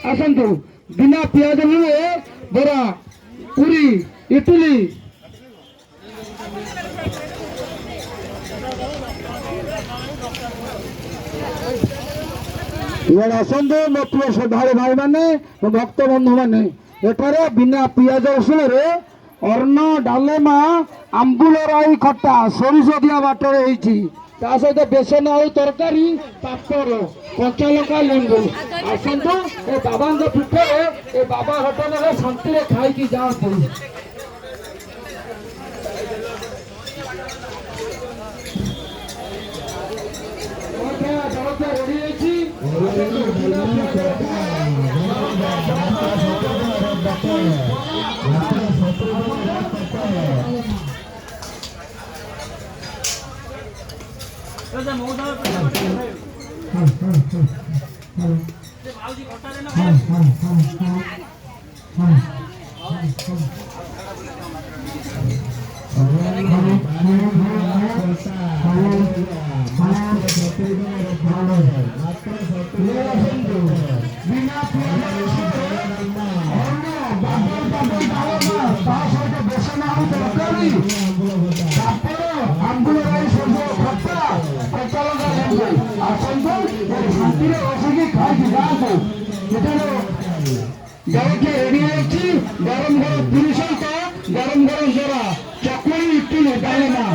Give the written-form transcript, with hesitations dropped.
ଆସନ୍ତୁ ବିନା ପିଆଜ ରସୁଣରେ ବରା ପୁରୀ ଇଟିଲି ଇଆଡ଼େ ଆସନ୍ତୁ ମୋ ପ୍ରିୟ ଶ୍ରଦ୍ଧାଳୁ ଭାଇମାନେ ମୋ ଭକ୍ତ ବନ୍ଧୁମାନେ ଏଠାରେ ବିନା ପିଆଜ ରସୁଣରେ ଅନ୍ନ ଡାଲେମା ଆମ୍ବୁଲ ରାଇ ଖଟା ସୋରିଷ ଦିଆ ବାଟରେ ହେଇଛି ତା ସହିତ ବେସନ ଆଳୁ ତରକାରୀ ପାପଡ଼ କଞ୍ଚା ଲଙ୍କା ଲେମ୍ବୁ ଆସନ୍ତୁ ଏ ବାବାଙ୍କ ପୀଠରେ ଏ ବାବା ହୋଟେଲରେ ଶାନ୍ତିରେ ଖାଇକି ଯାଆନ୍ତୁ। ଜଳଖିଆ ରେଡି ହେଇଛି ବେସନ ଆଳୁ ତରକାରୀ ଆମ୍ବୁଲ ରାଇ ସବୁ ଖଟା କଞ୍ଚା ଲଙ୍କା ଲେମ୍ବୁ ଆସନ୍ତୁ ଶାନ୍ତିରେ ବସିକି ଖାଇକି ଯାଆନ୍ତୁ। ଏଠାରେ ଜଳଖିଆ ରେଡି ହେଇଛି ଗରମ ଗରମ ପୁରୀ ସହିତ ଗରମ ଗରମ ଜରା ଚକୁଳି ଇଟିଲି ଡାଲମା